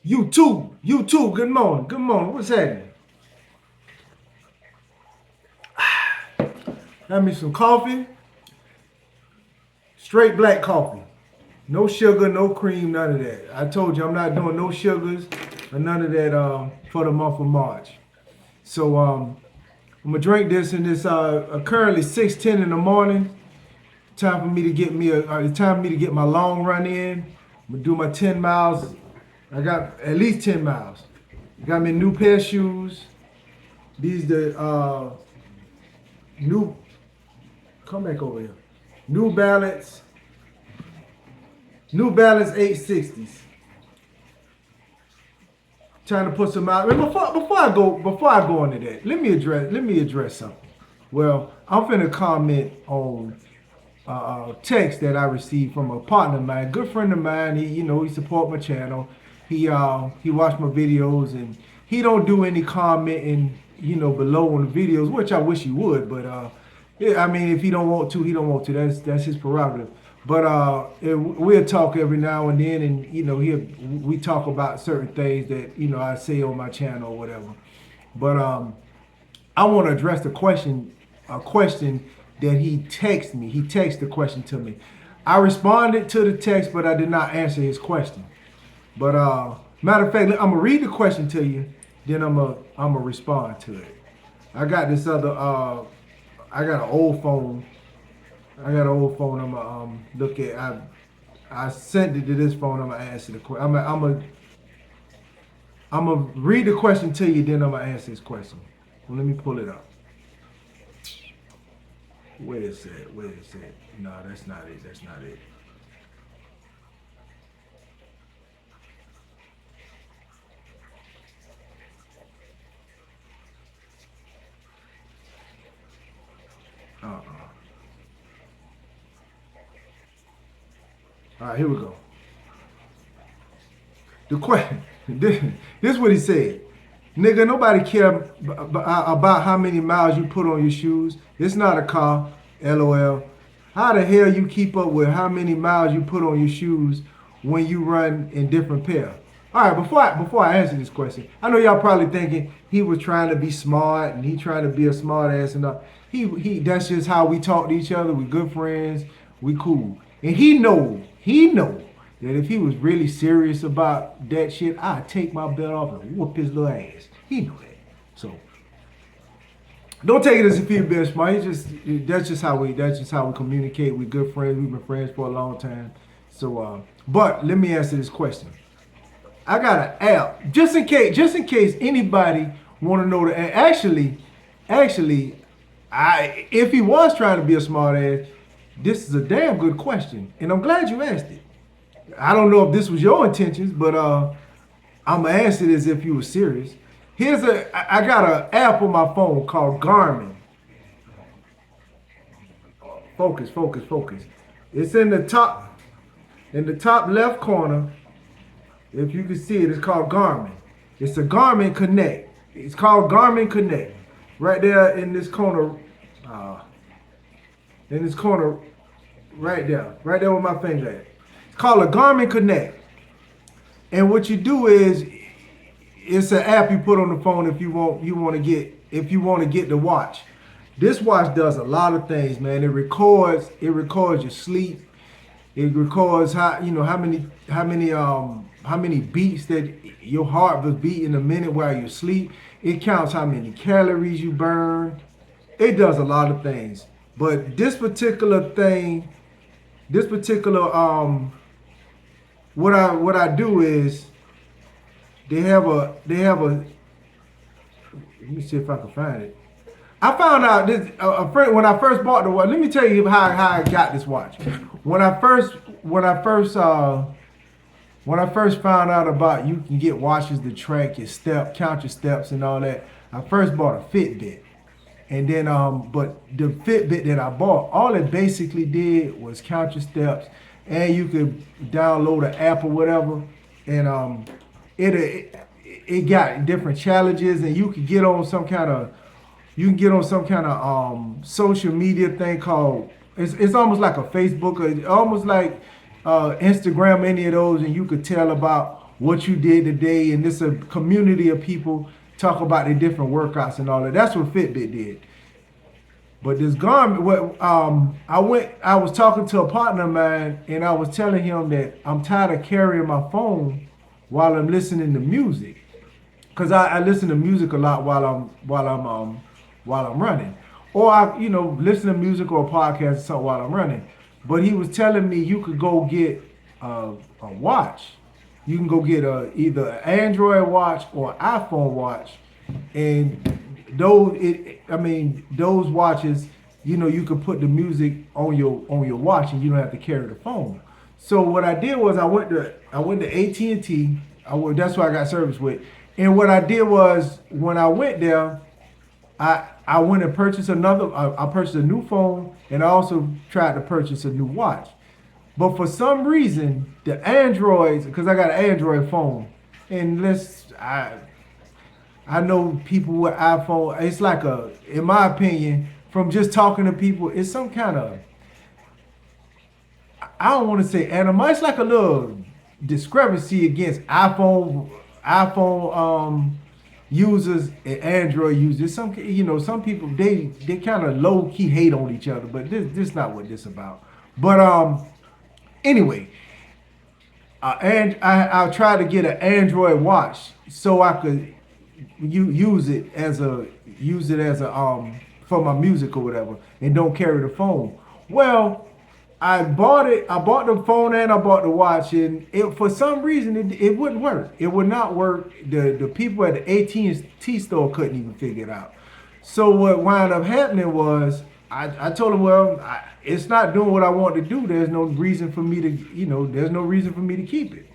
YouTube, good morning, what's happening? Have me some coffee, straight black coffee. No sugar, no cream, none of that. I told you I'm not doing no sugars or none of that for the month of March. So I'm gonna drink this, and it's currently 6:10 in the morning. Time for me to get me it's time for me to get my long run in. I'm gonna do my 10 miles. I got at least 10 miles. Got me a new pair of shoes. These the new come back over here. New Balance, New Balance 860s. Trying to put some out. Before I go into that, let me address something. Well, I'm finna comment on text that I received from a partner of mine, good friend of mine. He support my channel. He watched my videos, and he don't do any commenting below on the videos, which I wish he would. But yeah, I mean, if he don't want to, he don't want to. That's his prerogative. But we'll talk every now and then, and we talk about certain things that I say on my channel or whatever. But I want to address a question that he texted me. He texted the question to me. I responded to the text, but I did not answer his question. But matter of fact, I'm gonna read the question to you, then I'm gonna respond to it. I got this other I got an old phone. I got an old phone. I'm gonna look at. I sent it to this phone. I'm gonna answer the question. I'm gonna read the question to you, then I'm gonna answer this question. Well, let me pull it up. Where is it? Where is it? No, that's not it. That's not it. Uh-uh. All right, here we go. The question. This is what he said. Nigga, nobody care about how many miles you put on your shoes. It's not a car. LOL. How the hell you keep up with how many miles you put on your shoes when you run in different pair? All right, before I answer this question, I know y'all probably thinking he was trying to be smart and he trying to be a smart ass and all. He that's just how we talk to each other. We good friends. We cool. And he know that if he was really serious about that shit, I'd take my belt off and whoop his little ass. He know that. So don't take it as if he's being smart. That's just how we communicate. We're good friends. We've been friends for a long time. So but let me answer this question. I got an app just in case anybody want to know the actually if he was trying to be a smart ass, this is a damn good question, and I'm glad you asked it. I don't know if this was your intentions, but I'm gonna answer it as if you were serious. I got an app on my phone called Garmin. Focus. It's in the top left corner. If you can see it, it's called Garmin. It's a Garmin Connect. It's called Garmin Connect. Right there in this corner, right there where my finger at. It's called a Garmin Connect. And what you do is, it's an app you put on the phone if you want to get the watch. This watch does a lot of things, man. It records your sleep. It records how many beats that your heart was beating a minute while you sleep. It counts how many calories you burn. It does a lot of things. But this particular what I do is they have a let me see if I can find it. I found out this a friend when I first bought the watch. Let me tell you how I got this watch. When I first found out about you can get watches to track your count your steps and all that, I first bought a Fitbit. And then but the Fitbit that I bought, all it basically did was count your steps, and you could download an app or whatever, and it got different challenges, and you can get on some kind of social media thing called it's almost like a Facebook or almost like Instagram, any of those, and you could tell about what you did today, and it's a community of people talk about the different workouts and all that. That's what Fitbit did. But this garment, I was talking to a partner of mine, and I was telling him that I'm tired of carrying my phone while I'm listening to music, because I listen to music a lot while I'm running, or I listen to music or a podcast or something while I'm running. But he was telling me you could go get a watch. You can go get either an Android watch or an iPhone watch, and those watches, you could put the music on your watch, and you don't have to carry the phone. So what I did was I went to AT&T. That's what I got service with. And what I did was when I went there, I went and purchased I purchased a new phone, and I also tried to purchase a new watch. But for some reason, the Androids, because I got an Android phone, and I know people with iPhone. It's like in my opinion, from just talking to people, it's some kind of, I don't want to say animal. It's like a little discrepancy against iPhone users and Android users. Some people they kind of low key hate on each other, but this not what this about. But anyway, and I tried to get an Android watch so I could use it as a for my music or whatever, and don't carry the phone. Well, I bought it. I bought the phone and I bought the watch, and for some reason it wouldn't work. It would not work. The people at the AT&T store couldn't even figure it out. So what wound up happening was I told them, well, it's not doing what I want to do. There's no reason for me to, there's no reason for me to keep it.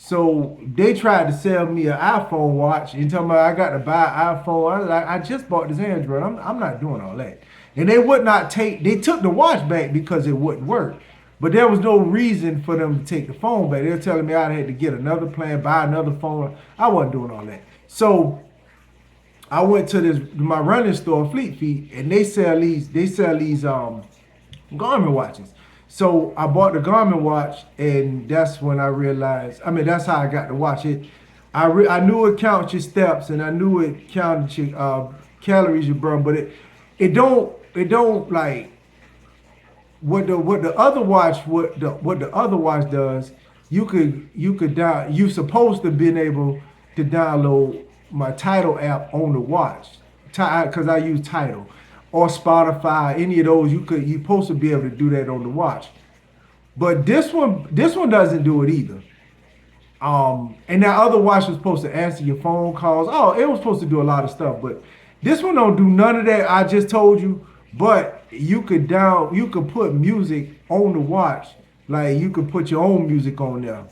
So they tried to sell me an iPhone watch and tell me I got to buy an iPhone. I was like, I just bought this Android. I'm not doing all that. And they would not take. They took the watch back because it wouldn't work. But there was no reason for them to take the phone back. They were telling me I had to get another plan, buy another phone. I wasn't doing all that. So I went to my running store, Fleet Feet, and they sell these Garmin watches. So I bought the Garmin watch, and that's when I realized. I mean, that's how I got to watch it. I knew it counts your steps, and I knew it counted your calories you burn, but it don't like what the other watch does. You supposed to been able to download my Title app on the watch, because I use Title or Spotify, any of those. You supposed to be able to do that on the watch. But this one doesn't do it either. And that other watch was supposed to answer your phone calls. Oh, it was supposed to do a lot of stuff, but this one don't do none of that I just told you. But you could put music on the watch, like you could put your own music on there.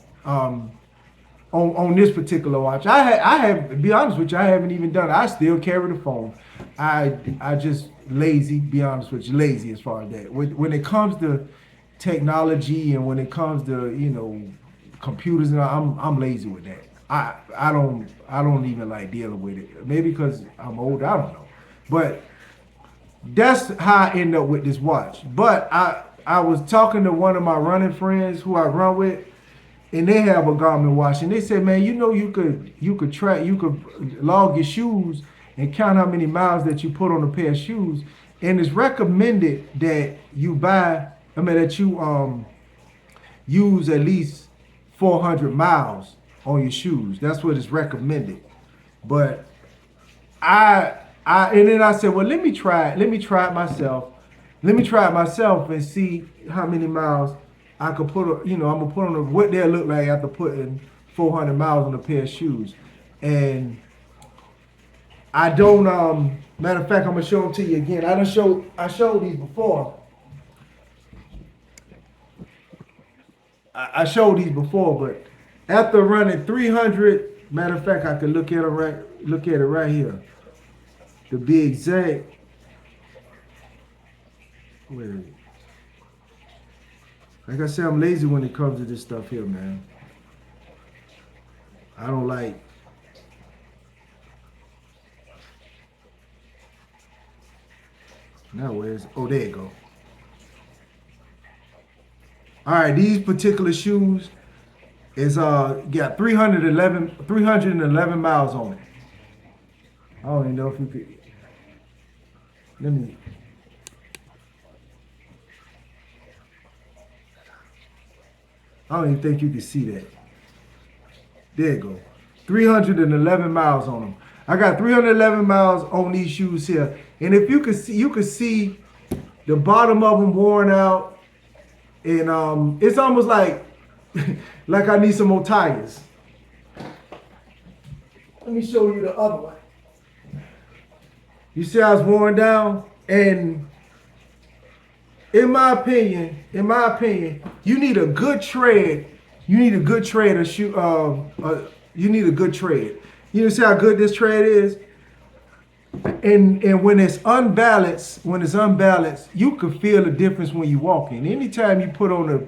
On this particular watch, I have to be honest with you, I haven't even done it. I still carry the phone. I just lazy. Be honest with you, lazy as far as that. When it comes to technology and when it comes to computers, and I'm lazy with that. I don't even like dealing with it. Maybe because I'm old, I don't know. But that's how I end up with this watch. But I was talking to one of my running friends who I run with, and they have a Garmin watch, and they said, man, you could log your shoes and count how many miles that you put on a pair of shoes, and it's recommended that you use at least 400 miles on your shoes. That's what is recommended. But and then I said, well, let me try it. Let me try it myself. Let me try it myself and see how many miles I could put. I'm gonna put on what they'll look like after putting 400 miles on a pair of shoes. And I don't. Matter of fact, I'm gonna show them to you again. I showed these before. I showed these before, but after running 300, matter of fact, I could look at it right here. To be exact, wait a minute. Like I said, I'm lazy when it comes to this stuff here, man. I don't like. Now where's? Oh, there you go. All right, these particular shoes, It's got 311 miles on it. I don't even know if you could. Let me. I don't even think you can see that. There you go. 311 miles on them. I got 311 miles on these shoes here. And if you could see the bottom of them worn out. And it's almost like like I need some more tires. Let me show you the other one. You see how it's worn down? And in my opinion, you need a good tread. You need a good tread of shoe. You need a good tread. You see how good this tread is. And when it's unbalanced, you can feel the difference when you walk in. Anytime you put on a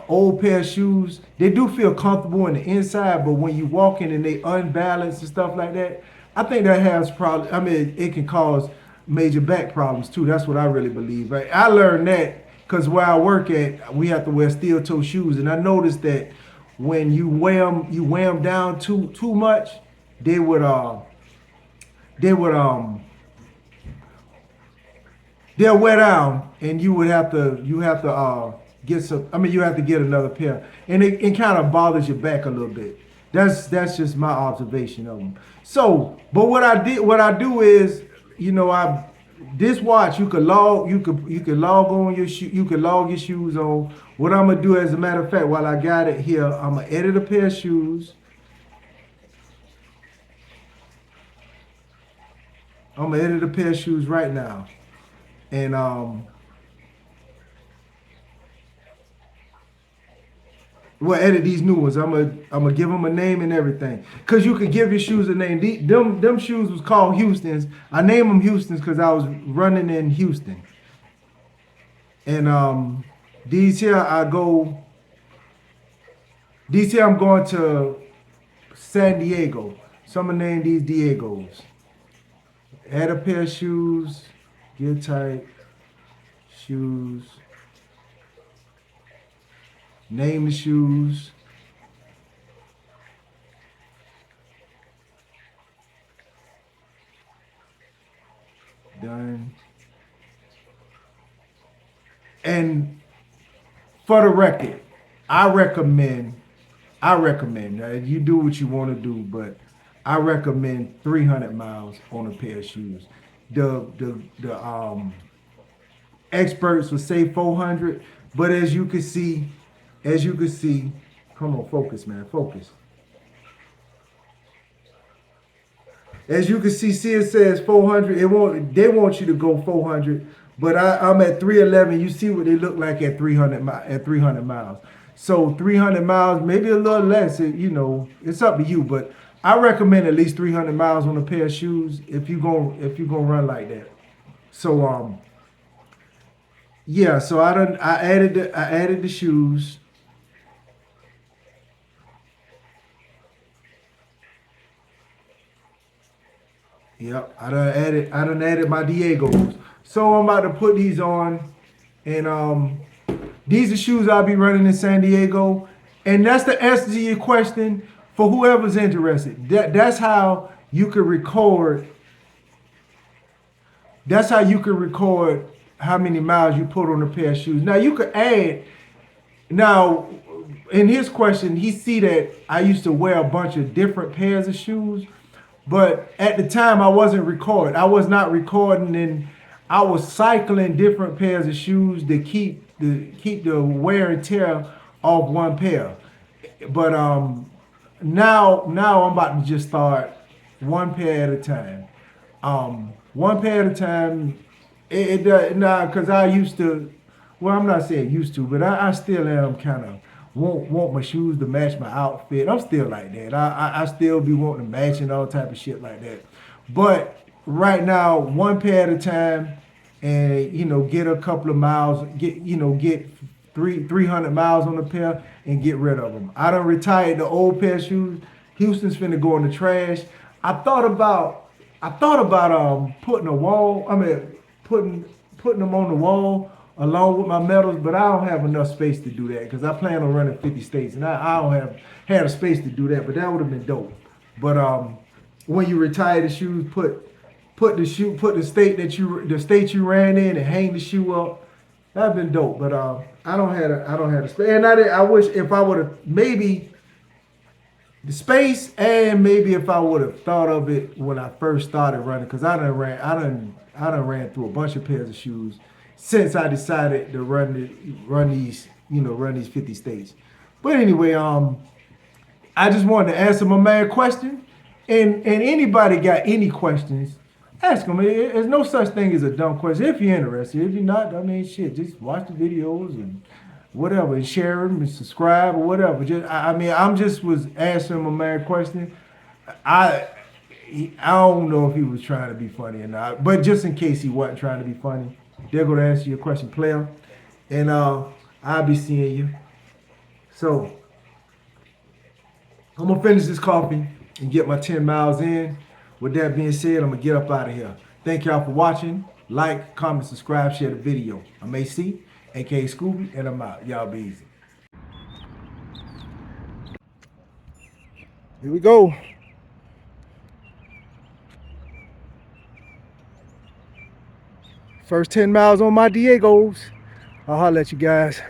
old pair of shoes, they do feel comfortable in the inside, but when you walk in and they unbalanced and stuff like that, I think that has probably. I mean, it can cause major back problems too. That's what I really believe. Right? I learned that because where I work at, we have to wear steel toe shoes, and I noticed that when you wear them down too much, they would they would they'll wear down, and you have to get some. I mean, you have to get another pair, and it kind of bothers your back a little bit. That's just my observation of them. So, but what I do is, I this watch you could log on your shoe, you could log your shoes on. What I'm gonna do, as a matter of fact, while I got it here, I'm gonna edit a pair of shoes. I'm gonna edit a pair of shoes right now, and well, edit these new ones. I'm gonna give them a name and everything. Cause you can give your shoes a name. Them shoes was called Houston's. I named them Houston's because I was running in Houston. And these here I go. These here I'm going to San Diego. So I'm gonna name these Diegos. Add a pair of shoes. Get tight. Shoes. Name the shoes. Done. And for the record, I recommend, now you do what you want to do, but I recommend 300 miles on a pair of shoes. The experts would say 400, but as you can see, come on, focus, man, focus. As you can see it says 400. They want you to go 400, but I'm at 311. You see what they look like at 300 miles. So 300 miles, maybe a little less. It's up to you, but I recommend at least 300 miles on a pair of shoes if you gonna run like that. So yeah. So I added the shoes. Yep, I done added my Diegos. So I'm about to put these on, and these are shoes I'll be running in San Diego, and that's the answer to your question for whoever's interested. That's how you can record. That's how you can record how many miles you put on a pair of shoes. Now you could add. Now, in his question, he see that I used to wear a bunch of different pairs of shoes. But at the time, I wasn't recording. I was not recording, and I was cycling different pairs of shoes to keep the wear and tear off one pair. But now I'm about to just start one pair at a time. One pair at a time. Because I used to. Well, I'm not saying used to, but I still am kind of want my shoes to match my outfit. I'm still like that. I still be wanting to match and all type of shit like that. But right now, one pair at a time, and get a couple of miles, get 300 miles on the pair and get rid of them. I done retired the old pair of shoes. Houston's finna go in the trash. I thought about putting a wall. I mean, putting them on the wall, along with my medals, but I don't have enough space to do that because I plan on running 50 states, and I don't have had a space to do that. But that would have been dope. But when you retire the shoes, put the state you ran in and hang the shoe up. That'd been dope. But I don't have a space, and I wish if I would have maybe the space, and maybe if I would have thought of it when I first started running, because I done ran through a bunch of pairs of shoes since I decided to run these, run these 50 states. But anyway, I just wanted to answer my man question, and anybody got any questions, ask them. There's no such thing as a dumb question if you're interested. If you're not, I mean, shit, just watch the videos and whatever, and share them and subscribe or whatever. Just, I mean, I'm just was answering my man question. I I don't know if he was trying to be funny or not, but just in case he wasn't trying to be funny, they're gonna answer your question, player, and I'll be seeing you. So I'm gonna finish this coffee and get my 10 miles in. With that being said, I'm gonna get up out of here. Thank y'all for watching. Like, comment, subscribe, share the video. I'm a.k.a. Scooby, and I'm out. Y'all be easy. Here we go. First 10 miles on my Diegos. I'll holler at you guys.